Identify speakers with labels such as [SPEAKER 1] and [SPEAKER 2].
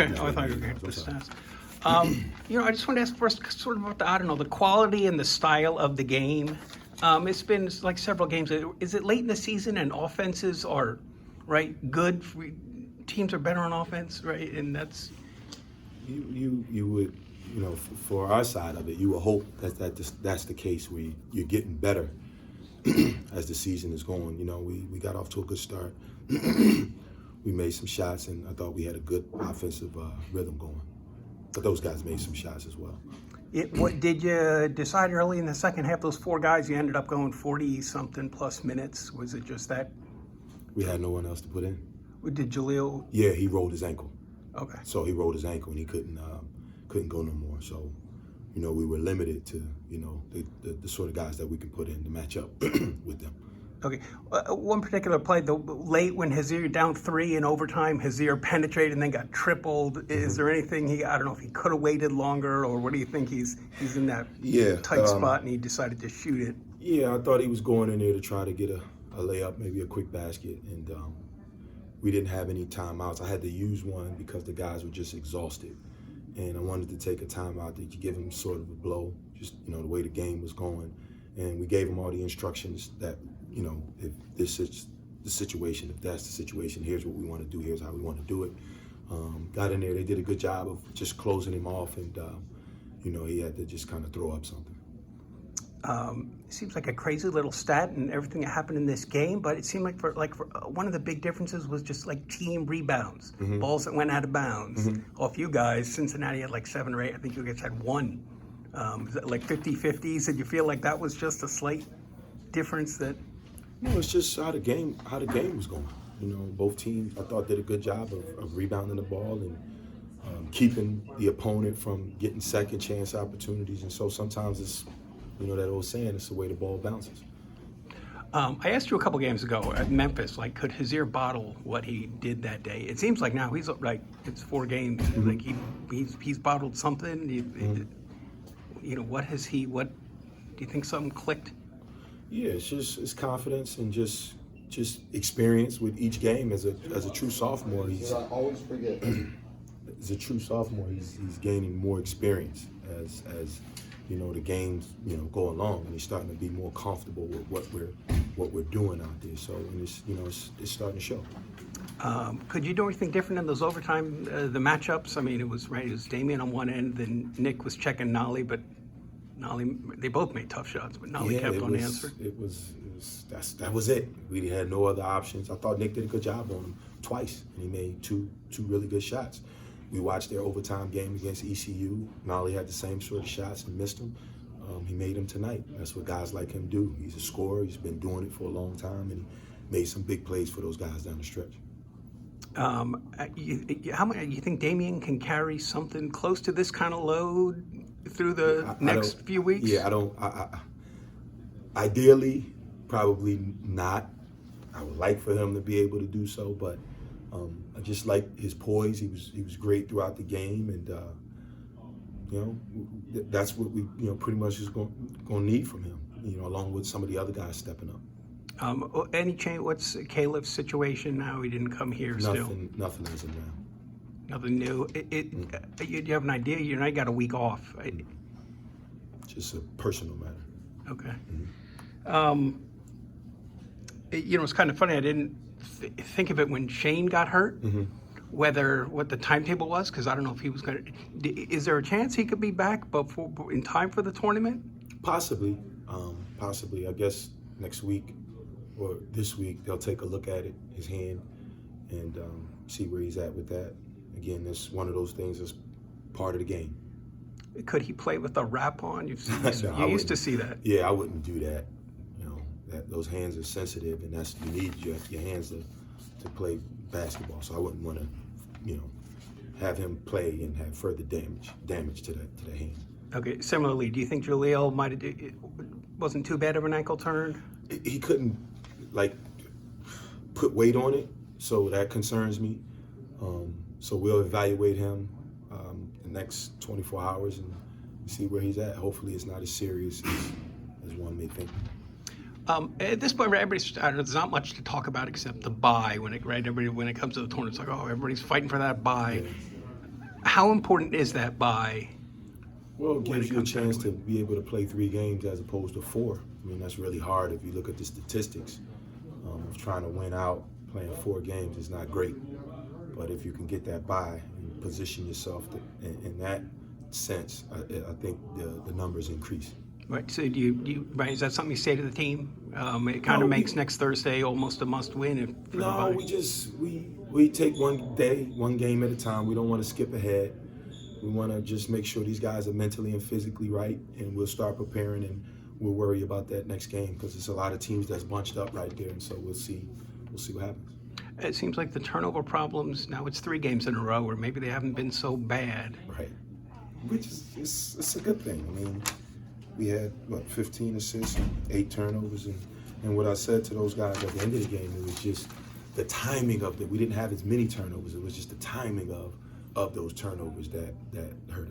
[SPEAKER 1] Okay, I thought you were going to get the stats. I just want to ask first sort of about the quality and the style of the game. It's been like several games. Is it late in the season and offenses are, right, good? Teams are better on offense, right? And that's...
[SPEAKER 2] You would, for our side of it, you would hope that's the case where you're getting better as the season is going. We got off to a good start. We made some shots, and I thought we had a good offensive rhythm going. But those guys made some shots as well.
[SPEAKER 1] What did you decide early in the second half? Those four guys, you ended up going 40-something plus minutes. Was it just that?
[SPEAKER 2] We had no one else to put in.
[SPEAKER 1] Did Jaleel?
[SPEAKER 2] Yeah, he rolled his ankle.
[SPEAKER 1] Okay.
[SPEAKER 2] So he rolled his ankle, and he couldn't go no more. So, we were limited to the sort of guys that we can put in to match up with them.
[SPEAKER 1] Okay. One particular play, late when Hazier down 3 in overtime, Hazier penetrated and then got tripled. Mm-hmm. Is there anything I don't know if he could have waited longer, or what do you think he's in that tight spot and he decided to shoot it?
[SPEAKER 2] Yeah, I thought he was going in there to try to get a layup, maybe a quick basket, and we didn't have any timeouts. I had to use one because the guys were just exhausted, and I wanted to take a timeout to give him sort of a blow, just the way the game was going, and we gave him all the instructions that. If this is the situation, if that's the situation, here's what we want to do, here's how we want to do it. Got in there, they did a good job of just closing him off, and, he had to just kind of throw up something.
[SPEAKER 1] It seems like a crazy little stat and everything that happened in this game, but it seemed like for one of the big differences was just like team rebounds, mm-hmm. balls that went out of bounds. Mm-hmm. Off you guys, Cincinnati had like 7 or 8, I think you guys had 1. Was that like 50-50s? Did you feel like that was just a slight difference that...
[SPEAKER 2] No, it's just how the game was going. Both teams I thought did a good job of rebounding the ball and keeping the opponent from getting second chance opportunities. And so sometimes it's, that old saying, it's the way the ball bounces.
[SPEAKER 1] I asked you a couple games ago at Memphis, could Hazier bottle what he did that day? It seems like now he's it's 4 games. Mm-hmm. He's bottled something. Mm-hmm. What do you think something clicked?
[SPEAKER 2] Yeah, it's confidence and just experience with each game. As a true sophomore, he's always forget. As a true sophomore, he's gaining more experience as the games go along, and he's starting to be more comfortable with what we're doing out there. So, and it's starting to show.
[SPEAKER 1] Could you do anything different in those overtime the matchups? I mean, it was Damian on one end, then Nick was checking Nolly, but. Nolly, they both made tough shots, but Nolly kept on answering.
[SPEAKER 2] That was it. We had no other options. I thought Nick did a good job on him twice, and he made two really good shots. We watched their overtime game against ECU. Nolly had the same sort of shots and missed them. He made them tonight. That's what guys like him do. He's a scorer. He's been doing it for a long time, and he made some big plays for those guys down the stretch.
[SPEAKER 1] How much you think Damian can carry something close to this kind of load through the next few weeks?
[SPEAKER 2] Yeah, ideally, probably not. I would like for him to be able to do so, but I just like his poise. He was great throughout the game, and that's what we pretty much is going to need from him. Along with some of the other guys stepping up.
[SPEAKER 1] Any change? What's Caleb's situation now? He didn't come here still.
[SPEAKER 2] Nothing as of now.
[SPEAKER 1] Nothing new. You have an idea? You got a week off.
[SPEAKER 2] Just a personal matter.
[SPEAKER 1] Okay.
[SPEAKER 2] Mm-hmm.
[SPEAKER 1] It's kind of funny. I didn't think of it when Shane got hurt. Mm-hmm. What the timetable was, because I don't know if he was going to. Is there a chance he could be back in time for the tournament?
[SPEAKER 2] Possibly. I guess next week or this week they'll take a look at it, his hand, and see where he's at with that. Again, it's one of those things that's part of the game.
[SPEAKER 1] Could he play with a wrap on? You used to see that.
[SPEAKER 2] Yeah, I wouldn't do that. Those hands are sensitive, and you need your hands to play basketball. So I wouldn't want to, have him play and have further damage to the hand.
[SPEAKER 1] Okay. Similarly, do you think Jaleel wasn't too bad of an ankle turn?
[SPEAKER 2] He couldn't put weight on it, so that concerns me. So we'll evaluate him the next 24 hours and see where he's at. Hopefully it's not as serious as one may think.
[SPEAKER 1] At this point, there's not much to talk about except the bye. When it comes to the tournament, it's like, everybody's fighting for that bye. How important is that bye?
[SPEAKER 2] Well, it
[SPEAKER 1] when
[SPEAKER 2] gives
[SPEAKER 1] it
[SPEAKER 2] you a
[SPEAKER 1] comes down
[SPEAKER 2] chance
[SPEAKER 1] to
[SPEAKER 2] to be able to play 3 games as opposed to 4. I mean, that's really hard if you look at the statistics. Of trying to win out playing 4 games is not great. But if you can get that bye and position yourself in that sense, I think the numbers increase.
[SPEAKER 1] Right. So do you right? Is that something you say to the team? It kind
[SPEAKER 2] No,
[SPEAKER 1] of makes next Thursday almost a must-win for the
[SPEAKER 2] No,
[SPEAKER 1] bye.
[SPEAKER 2] we take one day, one game at a time. We don't want to skip ahead. We want to just make sure these guys are mentally and physically right, and we'll start preparing, and we'll worry about that next game because there's a lot of teams that's bunched up right there, and so we'll see what happens.
[SPEAKER 1] It seems like the turnover problems now. It's 3 games in a row, or maybe they haven't been so bad.
[SPEAKER 2] Right, which is it's a good thing. I mean, we had 15 assists, 8 turnovers, and what I said to those guys at the end of the game, it was just the timing of it. We didn't have as many turnovers. It was just the timing of those turnovers that hurt